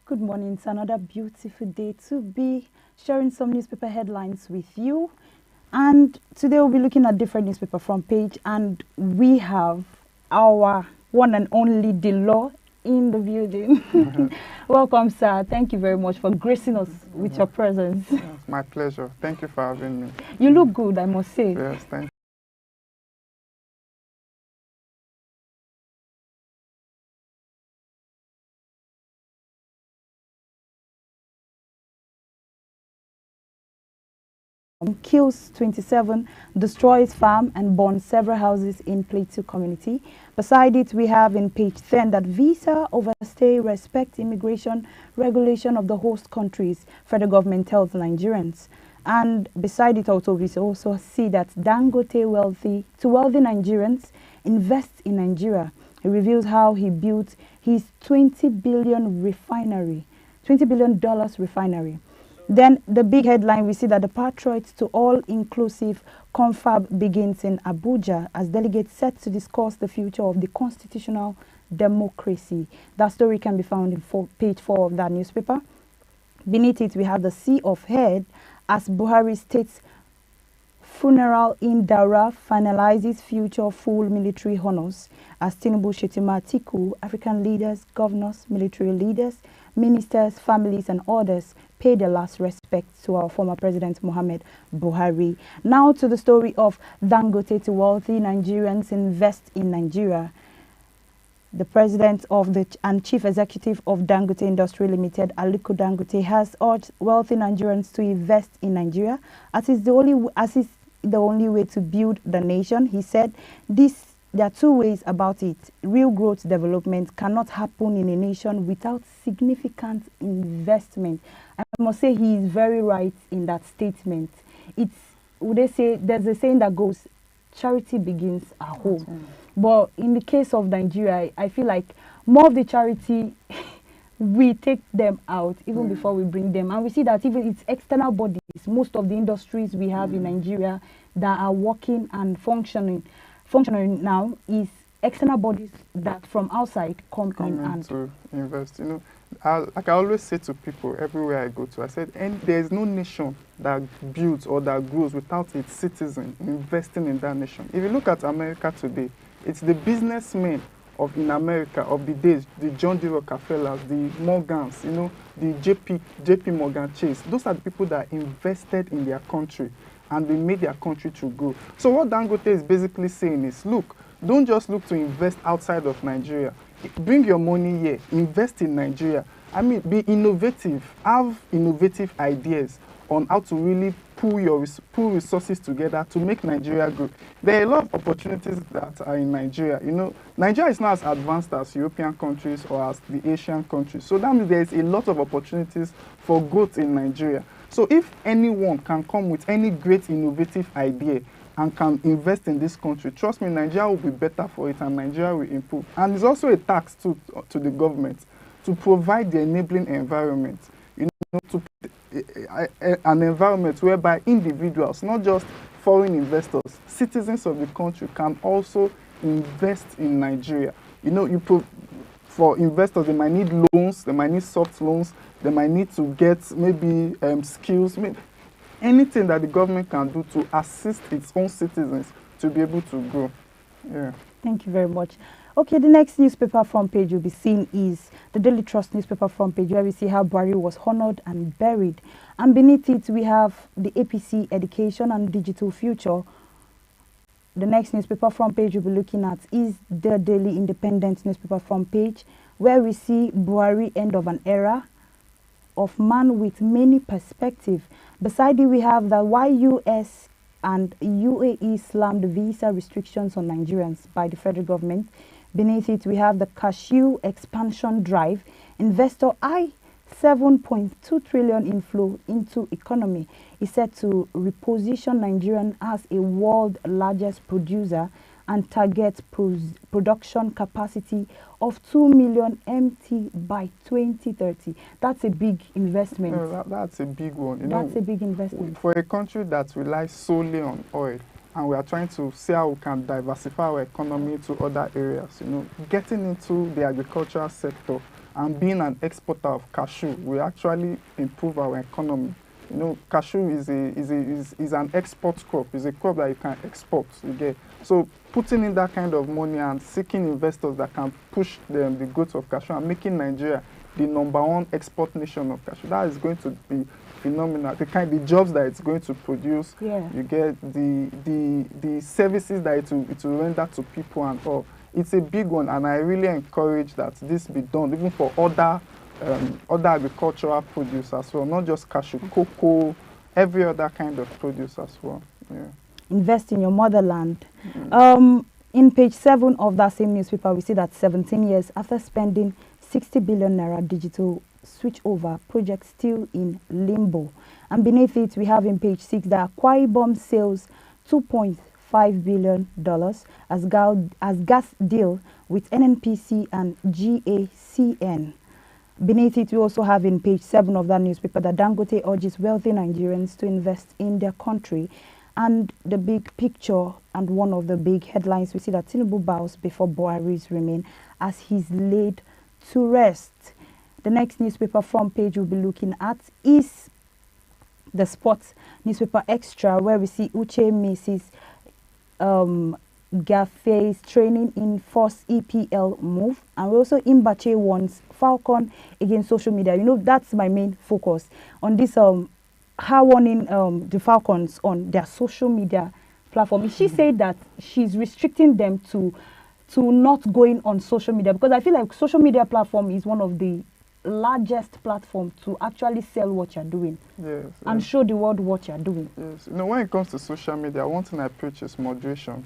Good morning. It's another beautiful day to be sharing some newspaper headlines with you. And today we'll be looking at different newspaper front page, and we have our one and only Dilo in the building. Welcome, sir. Thank you very much for gracing us with your presence. It's my pleasure. Thank you for having me. You look good, I must say. Yes, thank you. Kills 27, destroys farm and burns several houses in Plateau community. Beside it, we have in page 10 that visa overstay respect immigration regulation of the host countries, federal government tells Nigerians. And beside it also, we also see that Dangote wealthy Nigerians invest in Nigeria. He reveals how he built his $20 billion refinery. Then the big headline, we see that the Patriots to all-inclusive confab begins in Abuja as delegates set to discuss the future of the constitutional democracy. That story can be found in page 4 of that newspaper. Beneath it, we have the Sea of Head as Buhari states funeral in Daura finalizes future full military honors as Tinubu Shetima Atiku, African leaders, governors, military leaders, ministers, families and others pay their last respect to our former President Muhammad Buhari. Now to the story of Dangote to wealthy Nigerians invest in Nigeria. The president of and chief executive of Dangote Industry Limited, Aliko Dangote, has urged wealthy Nigerians to invest in Nigeria as is the only way to build the nation. He said there are two ways about it. Real growth development cannot happen in a nation without significant investment. I must say he is very right in that statement. There's a saying that goes, charity begins at home. But in the case of Nigeria, I feel like more of the charity, we take them out even before we bring them. And we see that even it's external bodies, most of the industries we have in Nigeria that are working and functioning now is external bodies that from outside come in and to invest. You know, like I always say to people everywhere I go to, I said, and there is no nation that builds or that grows without its citizens investing in that nation. If you look at America today, it's the businessmen in America of the days, the John D. Rockefellers, the Morgans, you know, the JP Morgan Chase. Those are the people that invested in their country and they made their country to grow. So what Dangote is basically saying is, look, don't just look to invest outside of Nigeria. Bring your money here, invest in Nigeria. I mean, be innovative, have innovative ideas on how to really pull resources together to make Nigeria grow. There are a lot of opportunities that are in Nigeria. You know, Nigeria is not as advanced as European countries or as the Asian countries. So that means there is a lot of opportunities for growth in Nigeria. So if anyone can come with any great innovative idea and can invest in this country, trust me, Nigeria will be better for it and Nigeria will improve. And it's also a tax to the government to provide the enabling environment, you know, to an environment whereby individuals, not just foreign investors, citizens of the country can also invest in Nigeria. You know, for investors, they might need loans, they might need soft loans, they might need to get maybe skills, anything that the government can do to assist its own citizens to be able to grow. Yeah. Thank you very much. Okay, the next newspaper front page you'll be seeing is the Daily Trust newspaper front page, where we see how Buhari was honored and buried. And beneath it, we have the APC Education and Digital Future. The next newspaper front page we'll be looking at is the Daily Independent newspaper front page, where we see Buhari end of an era of man with many perspectives. Beside it, we have the why US and UAE slammed visa restrictions on Nigerians by the federal government. Beneath it, we have the cashew expansion drive. Investor eye 7.2 trillion inflow into economy is set to reposition Nigeria as a world largest producer and target production capacity of 2 million MT by 2030. That's a big investment. No, that's a big one. You that's know, a big investment. For a country that relies solely on oil, and we are trying to see how we can diversify our economy to other areas, you know, getting into the agricultural sector and being an exporter of cashew will actually improve our economy. You know, cashew is an export crop. It's a crop that you can export. You get, so putting in that kind of money and seeking investors that can push the growth of cashew and making Nigeria the #1 export nation of cashew. That is going to be phenomenal. The jobs that it's going to produce. Yeah. You get the services that it will render to people and all. It's a big one, and I really encourage that this be done even for other agricultural produce as well, not just cashew, cocoa, every other kind of produce as well. Yeah. Invest in your motherland. In page 7 of that same newspaper, we see that 17 years after spending 60 billion naira digital switchover, project still in limbo. And beneath it, we have in page 6 that Akwa Ibom sells $2.5 billion as gas deal with NNPC and GACN. Beneath it, we also have in page 7 of that newspaper that Dangote urges wealthy Nigerians to invest in their country. And the big picture and one of the big headlines, we see that Tinubu bows before BUHARI's remain as he's laid to rest. The next newspaper front page we'll be looking at is the sports newspaper Extra, where we see Uche Mesi's Gafe's training in first EPL move, and we also Mbache wants Falcon against social media. You know, that's my main focus on this her warning the Falcons on their social media platform. She said that she's restricting them to not going on social media, because I feel like social media platform is one of the largest platform to actually sell what you're doing. Yes, and show the world what you're doing. Yes, you know, when it comes to social media, one thing I preach is moderation.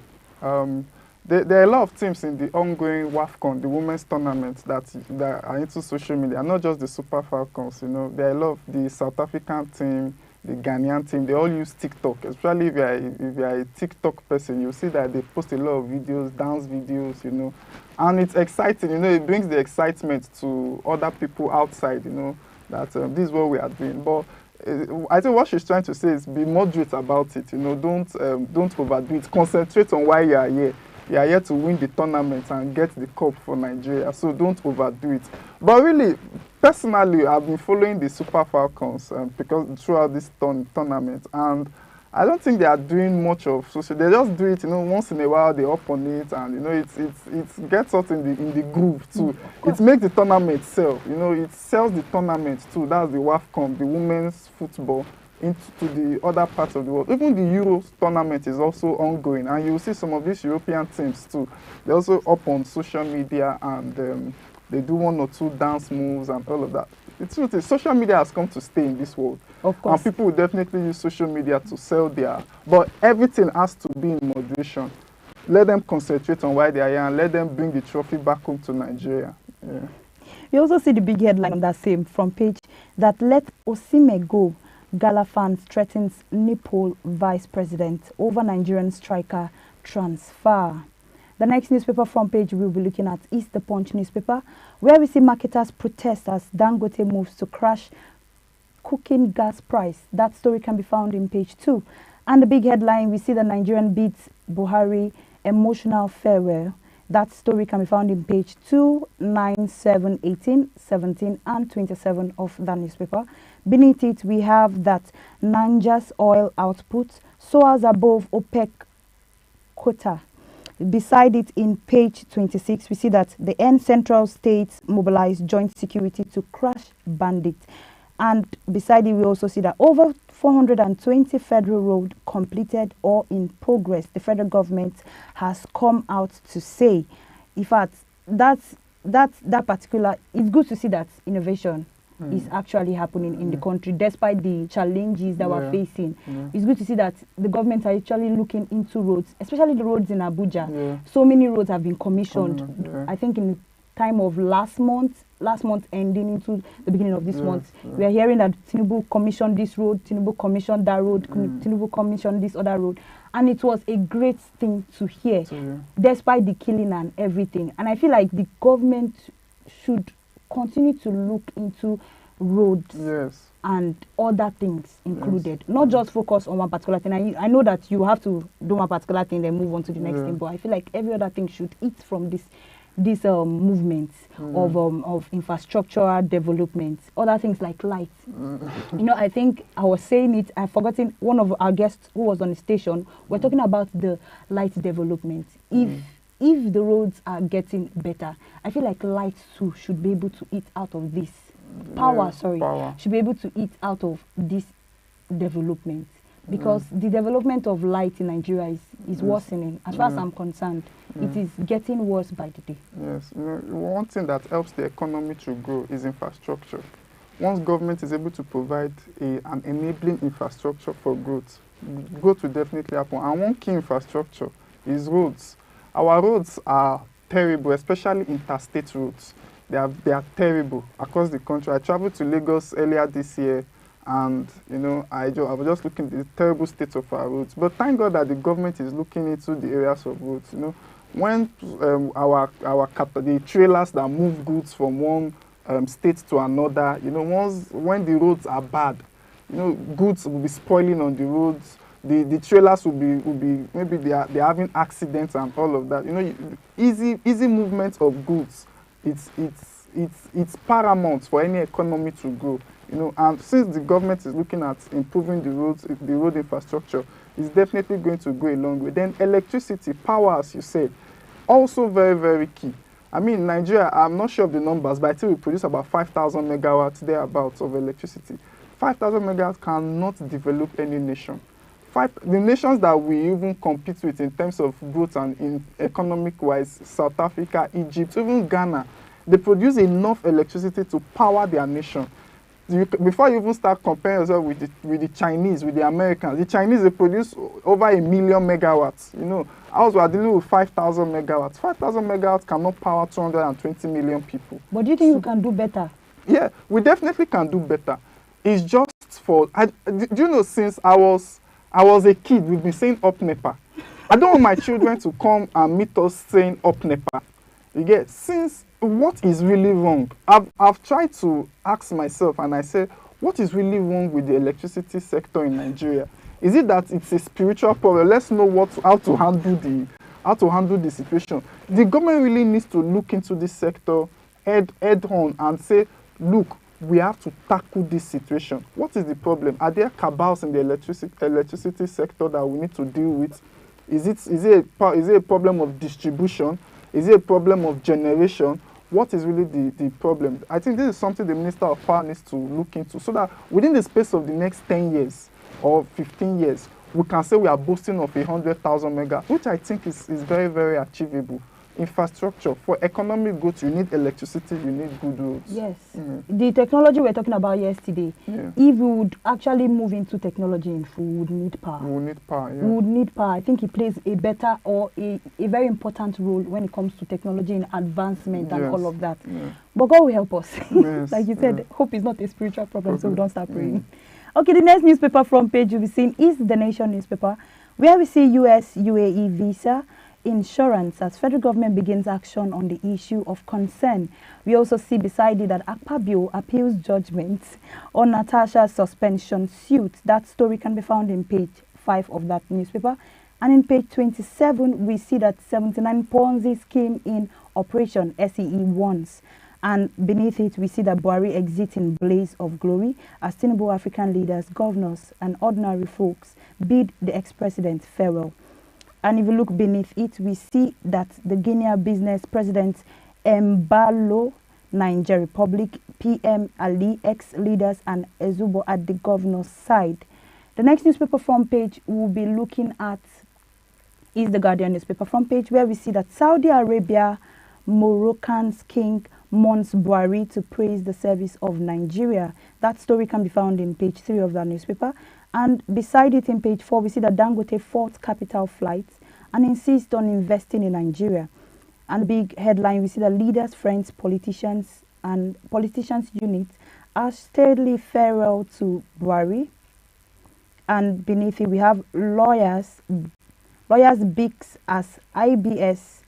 There are a lot of teams in the ongoing WAFCON, the women's tournament, that are into social media, not just the Super Falcons. You know, there are a lot of the South African team, the Ghanaian team. They all use TikTok. Especially if you are a TikTok person, you see that they post a lot of videos, dance videos. You know, and it's exciting. You know, it brings the excitement to other people outside. You know, that this is what we are doing. But I think what she's trying to say is be moderate about it. You know, don't overdo it. Concentrate on why you are here. You are here to win the tournament and get the cup for Nigeria. So don't overdo it. But really, personally, I've been following the Super Falcons because throughout this tournament, and I don't think they are doing much of social. They just do it, you know, once in a while. They up on it, and you know, it gets us in the groove too. It makes the tournament sell. You know, it sells the tournament too. That's the WAFCON, the women's football, into the other parts of the world. Even the Euros tournament is also ongoing, and you will see some of these European teams too. They're also up on social media, and they do 1 or 2 dance moves and all of that. The truth is, social media has come to stay in this world. Of course. And people will definitely use social media to sell their... But everything has to be in moderation. Let them concentrate on why they are here, and let them bring the trophy back home to Nigeria. Yeah. You also see the big headline on that same front page that let Osimhen go. Gala fans threatens Nepal vice president over Nigerian striker transfer. The next newspaper front page we'll be looking at is the Punch newspaper, where we see marketers protest as Dangote moves to crash cooking gas price. That story can be found in page 2. And the big headline, we see the Nigerian beats Buhari emotional farewell. That story can be found in page 2, 9, 7, 18, 17, and 27 of that newspaper. Beneath it, we have that Niger's oil output soars above OPEC quota. Beside it, in page 26, we see that the Central States mobilized joint security to crush bandits. And beside it, we also see that over 420 federal roads completed or in progress. The federal government has come out to say, in fact, that particular, it's good to see that innovation is actually happening in the country, despite the challenges that we're facing. It's good to see that the government are actually looking into roads, especially the roads in Abuja. So many roads have been commissioned. I think in time of last month ending into the beginning of this month, we are hearing that Tinubu commissioned this road, Tinubu commissioned that road, Tinubu commissioned this other road. And it was a great thing to hear, despite the killing and everything. And I feel like the government should continue to look into roads and other things included, not just focus on one particular thing. I know that you have to do one particular thing, then move on to the next thing, but I feel like every other thing should eat from this these movements of infrastructural development, other things like lights. You know, I think I was saying it, I've forgotten, one of our guests who was on the station, we're talking about the light development. If the roads are getting better, I feel like lights too should be able to eat out of this. Power should be able to eat out of this development, because the development of light in Nigeria is worsening. As far as I'm concerned, it is getting worse by the day. Yes, you know, one thing that helps the economy to grow is infrastructure. Once government is able to provide an enabling infrastructure for growth, growth will definitely happen. And one key infrastructure is roads. Our roads are terrible, especially interstate roads. They are terrible across the country. I traveled to Lagos earlier this year, and you know, I was just looking at the terrible state of our roads. But thank God that the government is looking into the areas of roads. You know, when the trailers that move goods from one state to another, you know, when the roads are bad, you know, goods will be spoiling on the roads. The trailers will be maybe they're having accidents and all of that. You know, easy movement of goods. It's paramount for any economy to grow. You know, and since the government is looking at improving the roads, the road infrastructure, it's definitely going to go a long way. Then electricity, power, as you said, also very, very key. I mean, Nigeria, I'm not sure of the numbers, but I think we produce about 5,000 megawatts thereabouts of electricity. 5,000 megawatts cannot develop any nation. The nations that we even compete with in terms of growth and in economic-wise, South Africa, Egypt, even Ghana, they produce enough electricity to power their nation. Before you even start comparing yourself with the Chinese, with the Americans, the Chinese, they produce over 1 million megawatts. You know, ours were dealing with 5,000 megawatts. 5,000 megawatts cannot power 220 million people. But do you think we can do better? Yeah, we definitely can do better. It's just for, do you know, since I was a kid, we've been saying up NEPA. I don't want my children to come and meet us saying up NEPA. You get, since what is really wrong? I've tried to ask myself, and I say, what is really wrong with the electricity sector in Nigeria? Is it that it's a spiritual problem? Let's know how to handle the situation. The government really needs to look into this sector head on and say, look, we have to tackle this situation. What is the problem? Are there cabals in the electricity sector that we need to deal with? Is it a problem of distribution? Is it a problem of generation? What is really the problem? I think this is something the Minister of Power needs to look into, so that within the space of the next 10 years or 15 years, we can say we are boasting of 100,000 mega, which I think is very, very achievable. Infrastructure, for economic growth, you need electricity, you need good roads. Yes. The technology we were talking about yesterday, if we would actually move into technology in food, we would need power. We would need power, yeah. We would need power. I think it plays a better or a very important role when it comes to technology and advancement and all of that. But God will help us. Like you said, hope is not a spiritual problem, so we don't start praying. Okay, the next newspaper front page you'll be seeing is The Nation newspaper, where we see US UAE visa insurance as federal government begins action on the issue of concern. We also see beside it that Akpabio appeals judgment on Natasha's suspension suit. That story can be found in page 5 of that newspaper. And in page 27, we see that 79 Ponzi scheme in operation, SEE once. And beneath it, we see that BUHARI exits in blaze of glory as Tinubu African leaders, governors, and ordinary folks bid the ex-president farewell. And if you look beneath it, we see that the Guinea business president Embalo, Niger Republic, PM Ali, ex-leaders, and Ezubo at the governor's side. The next newspaper front page we'll be looking at is the Guardian newspaper front page, where we see that Saudi Arabia, Moroccan's king mourns BUHARI to praise the service of Nigeria. That story can be found in page 3 of that newspaper. And beside it in page 4, we see that Dangote fought capital flights and insists on investing in Nigeria. And big headline, we see that leaders, friends, politicians, and politicians' units are steadily farewell to BUHARI. And beneath it, we have lawyers bigs as IBAS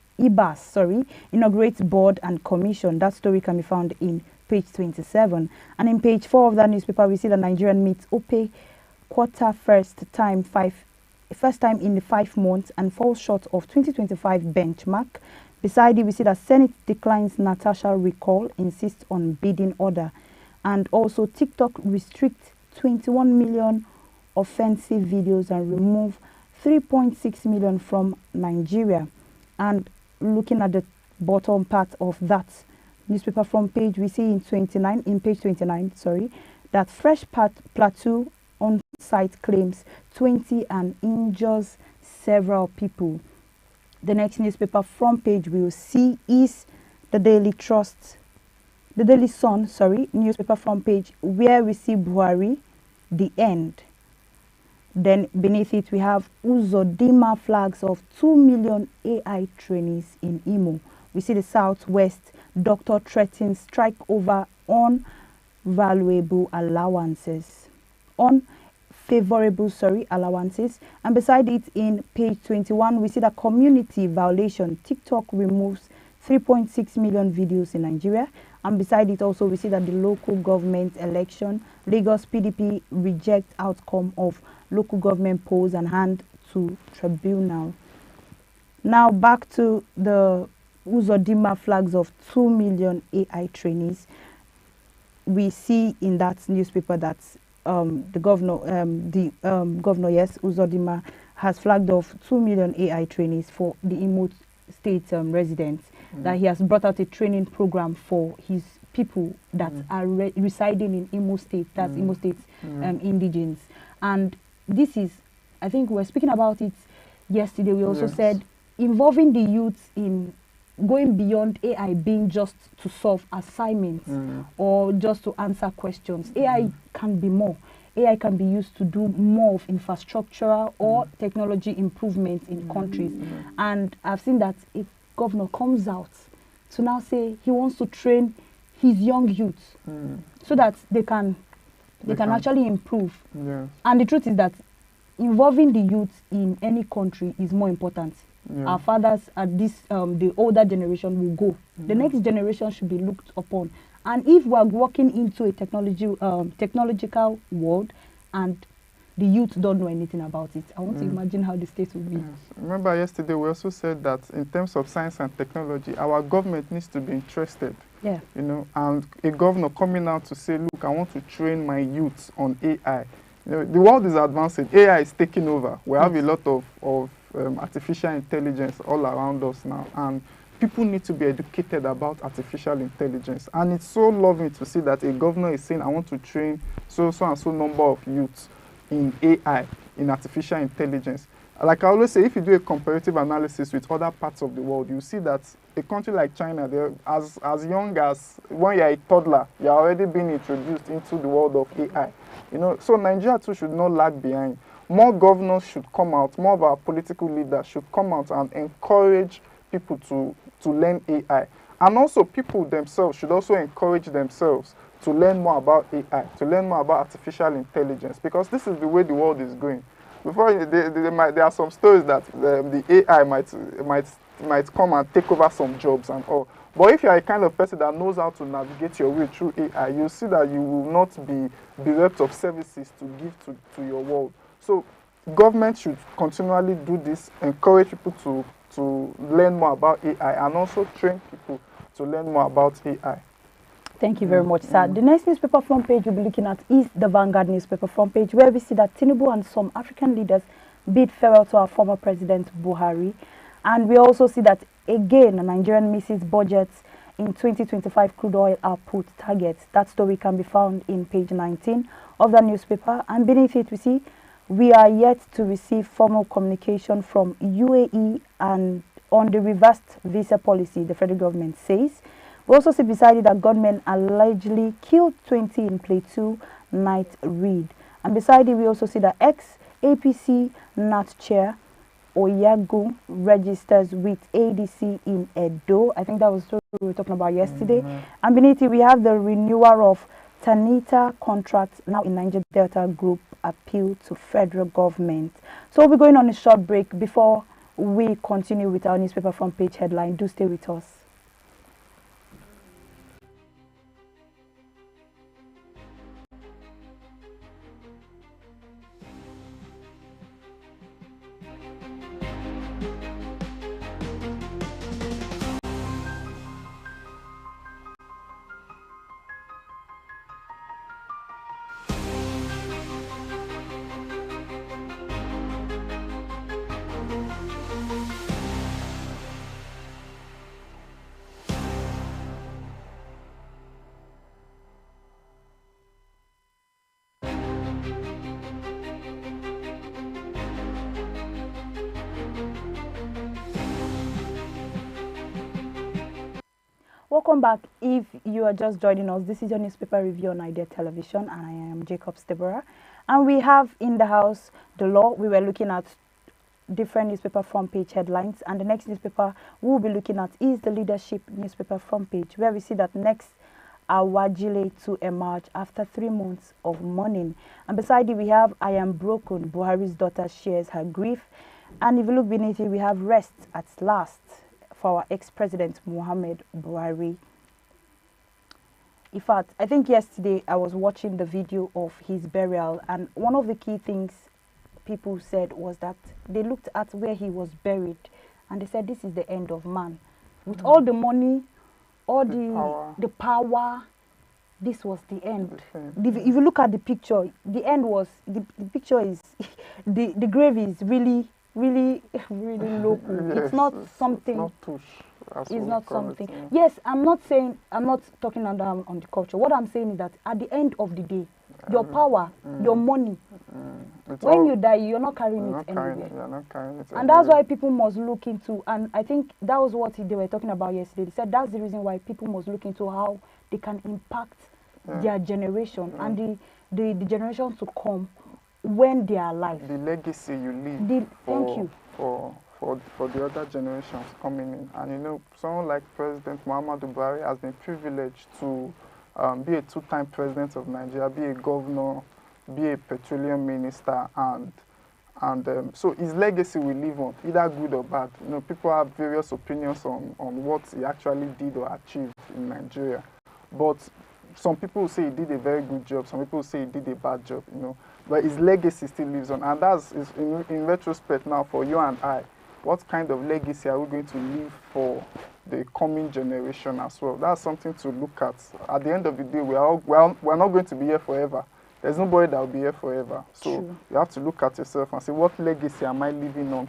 inaugurates board and commission. That story can be found in page 27. And in page 4 of that newspaper, we see that Nigerian meets OPE quarter first time in the 5 months and falls short of 2025 benchmark. Beside it, we see that Senate declines Natasha recall, insists on bidding order. And also TikTok restricts 21 million offensive videos and remove 3.6 million from Nigeria. And looking at the bottom part of that newspaper front page, we see in page 29, that Fresh Plateau on-site claims 20 and injures several people. The next newspaper front page we'll see is the Daily Sun, newspaper front page, where we see Buhari, the end. Then beneath it we have Uzodinma flags of 2 million AI trainees in Imo. We see the Southwest doctor threatens strike over unfavorable allowances. And beside it in page 21 we see the community violation. TikTok removes 3.6 million videos in Nigeria. And beside it also we see that the local government election, Lagos PDP reject outcome of local government polls and hand to tribunal. Now back to the Uzodinma flags of 2 million AI trainees. We see in that newspaper that the governor, Uzodinma, has flagged off 2 million AI trainees for the Imo State residents. That he has brought out a training program for his people that are residing in Imo State, that's Imo State indigenes. And this is, I think we were speaking about it yesterday, we also said, involving the youth in going beyond AI being just to solve assignments or just to answer questions. AI can be more. AI can be used to do more of infrastructural or technology improvements in countries. And I've seen that if governor comes out to now say he wants to train his young youth so that they can actually improve. And the truth is that involving the youth in any country is more important. Our fathers at this the older generation will go. The next generation should be looked upon. And if we are walking into a technological world and the youth don't know anything about it, I want to imagine how the state will be. Remember yesterday we also said that in terms of science and technology, our government needs to be interested. You know, and a governor coming out to say, look, I want to train my youth on AI. You know, the world is advancing. AI is taking over. We have a lot of artificial intelligence all around us now, and people need to be educated about artificial intelligence. And it's so lovely to see that a governor is saying, I want to train so and so number of youths in AI, in artificial intelligence. Like I always say, if you do a comparative analysis with other parts of the world, you see that a country like China, they're as young as when you're a toddler, you're already being introduced into the world of AI. You know, so Nigeria too should not lag behind. More governors should come out, more of our political leaders should come out and encourage people to learn AI. And also people themselves should also encourage themselves to learn more about AI, to learn more about artificial intelligence, because this is the way the world is going. Before there are some stories that the AI might come and take over some jobs and all. But if you are a kind of person that knows how to navigate your way through AI, you'll see that you will not be bereft of services to give to your world. So government should continually do this, encourage people to learn more about AI and also train people to learn more about AI. Thank you very much, sir. The next newspaper front page we'll be looking at is the Vanguard newspaper front page, where we see that Tinubu and some African leaders bid farewell to our former president Buhari. And we also see that, again, Nigerian misses budgets in 2025 crude oil output targets. That story can be found in page 19 of the newspaper. And beneath it, we see we are yet to receive formal communication from UAE and on the reversed visa policy, the federal government says. We also see beside it that gunmen allegedly killed 20 in Plateau night raid. And beside it, we also see that ex-APC NAT chair Oyago registers with ADC in Edo. I think that was what we were talking about yesterday. And beneath it, we have the renewal of Tanita contracts now in Niger Delta Group appeal to federal government. So we'll be going on a short break before we continue with our newspaper front page headline. Do stay with us. Welcome back. If you are just joining us, this is your newspaper review on Idea Television, and I am Jacob Deborah. And we have in the house the law. We were looking at different newspaper front page headlines, and the next newspaper we'll be looking at is the leadership newspaper front page, where we see that next Awajile to emerge after 3 months of mourning. And beside it, we have I am broken. Buhari's daughter shares her grief. And if you look beneath it, we have rest at last for our ex-president Muhammad Buhari. In fact, I think yesterday I was watching the video of his burial, and one of the key things people said was that they looked at where he was buried and they said this is the end of man. With all the money, all the power, this was the end. If you look at the picture, the end was, the picture is, the grave is really local. Yes, it's not something. It's not tush. It's not something. Yes, I'm not talking on the culture. What I'm saying is that at the end of the day, your power, your money, when you die, you're not carrying it anywhere. You're not carrying it and that's why people must look into, and I think that was what they were talking about yesterday. They said that's the reason why people must look into how they can impact their generation and the generations to come when they are alive. The legacy you leave for the other generations coming in. And you know, someone like President Muhammadu Buhari has been privileged to be a two-time president of Nigeria, be a governor, be a petroleum minister, and so his legacy will live on, either good or bad. You know, people have various opinions on what he actually did or achieved in Nigeria. But some people say he did a very good job, some people say he did a bad job, you know. But his legacy still lives on, and that's in retrospect now for you and I. What kind of legacy are we going to leave for the coming generation as well? That's something to look at. At the end of the day, we're not going to be here forever. There's nobody that will be here forever. So you have to look at yourself and say, what legacy am I leaving on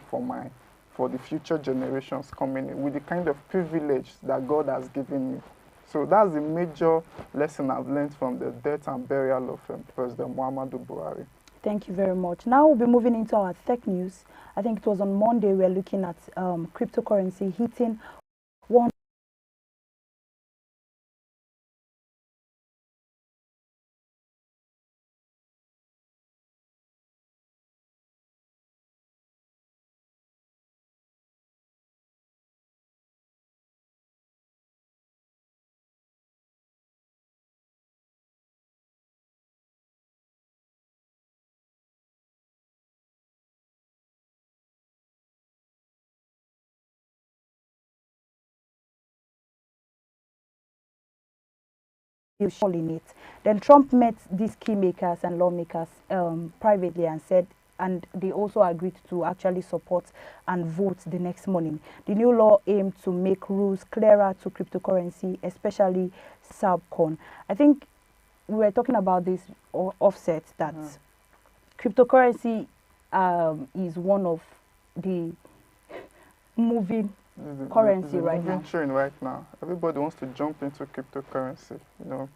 for the future generations coming in with the kind of privilege that God has given me? So that's the major lesson I've learned from the death and burial of President Muhammadu Buhari. Thank you very much. Now we'll be moving into our tech news. I think it was on Monday we're looking at cryptocurrency hitting one. In it. Then Trump met these key makers and lawmakers privately and said, and they also agreed to actually support and vote the next morning. The new law aimed to make rules clearer to cryptocurrency, especially Subcoin. I think we were talking about this offset that cryptocurrency is one of the moving currency right now. Train right now. Everybody wants to jump into cryptocurrency. You know,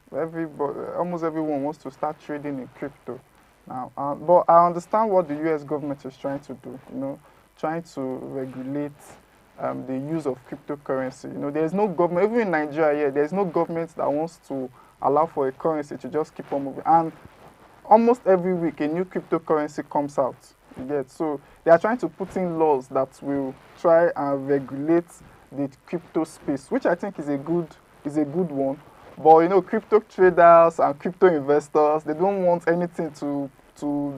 almost everyone wants to start trading in crypto now. But I understand what the U.S. government is trying to do. You know, trying to regulate the use of cryptocurrency. You know, there's no government, even in Nigeria here, there's no government that wants to allow for a currency to just keep on moving. And almost every week, a new cryptocurrency comes out. So they are trying to put in laws that will try and regulate the crypto space, which I think is a good one. But you know, crypto traders and crypto investors, they don't want anything to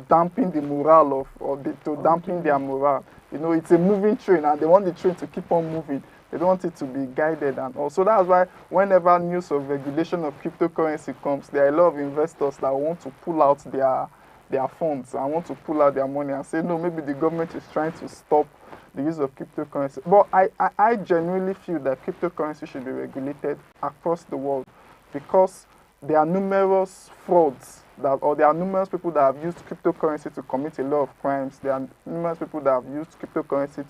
dampen the morale to dampen their morale. You know, it's a moving train, and they want the train to keep on moving. They don't want it to be guided, and also that's why whenever news of regulation of cryptocurrency comes, there are a lot of investors that want to pull out their funds and want to pull out their money and say, no, maybe the government is trying to stop the use of cryptocurrency. But I genuinely feel that cryptocurrency should be regulated across the world, because there are numerous frauds or there are numerous people that have used cryptocurrency to commit a lot of crimes. There are numerous people that have used cryptocurrency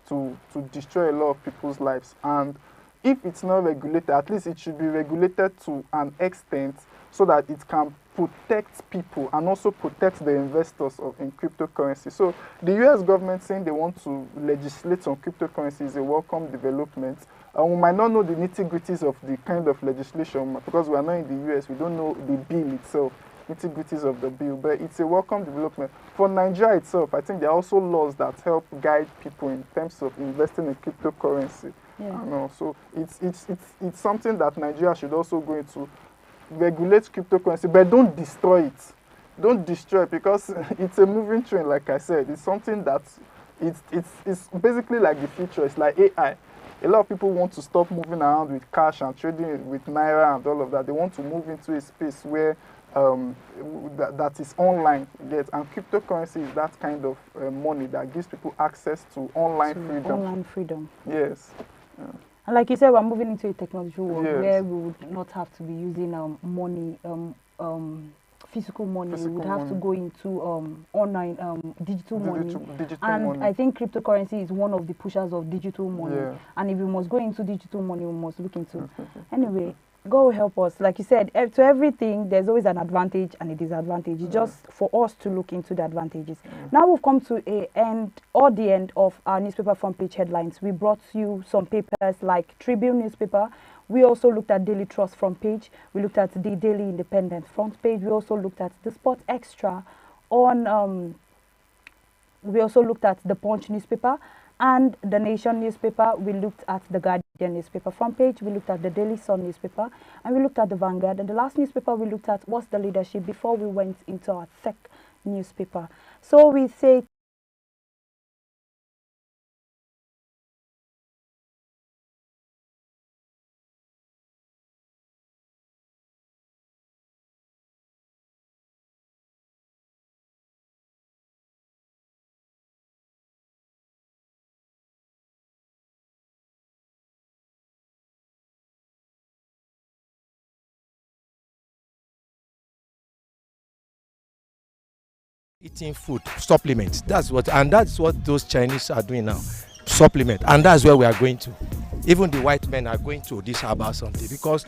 to destroy a lot of people's lives. And if it's not regulated, at least it should be regulated to an extent so that it can protect people and also protect the investors in cryptocurrency. So the US government saying they want to legislate on cryptocurrency is a welcome development. We might not know the nitty-gritties of the kind of legislation because we are not in the US. We don't know the bill itself, nitty-gritties of the bill, but it's a welcome development. For Nigeria itself, I think there are also laws that help guide people in terms of investing in cryptocurrency. Yeah. So it's something that Nigeria should also go into. Regulate cryptocurrency, but don't destroy it. Don't destroy it because it's a moving train, like I said. It's something that it's basically like the future. It's like AI. A lot of people want to stop moving around with cash and trading with Naira and all of that. They want to move into a space where that is online, and cryptocurrency is that kind of money that gives people access to online freedom. Online freedom. Yes. Yeah. And like you said, we're moving into a technological world Yes. where we would not have to be using money, physical money. We would have to go into online digital money. And money. I think cryptocurrency is one of the pushers of digital money. Yeah. And if we must go into digital money, we must look into. Anyway, God will help us. Like you said, to everything, there's always an advantage and a disadvantage. It's just for us to look into the advantages. Now we've come to the end of our newspaper front page headlines. We brought you some papers like Tribune newspaper. We also looked at Daily Trust front page. We looked at the Daily Independent front page. We also looked at the Sport Extra on. We also looked at the Punch newspaper and the Nation newspaper. We looked at the Guardian newspaper front page. We looked at the Daily Sun newspaper, and we looked at the Vanguard. And the last newspaper we looked at was the Leadership before we went into our tech newspaper. So we say eating food supplements. That's what those Chinese are doing now, supplement, and that's where we are going to. Even the white men are going to this herbal something because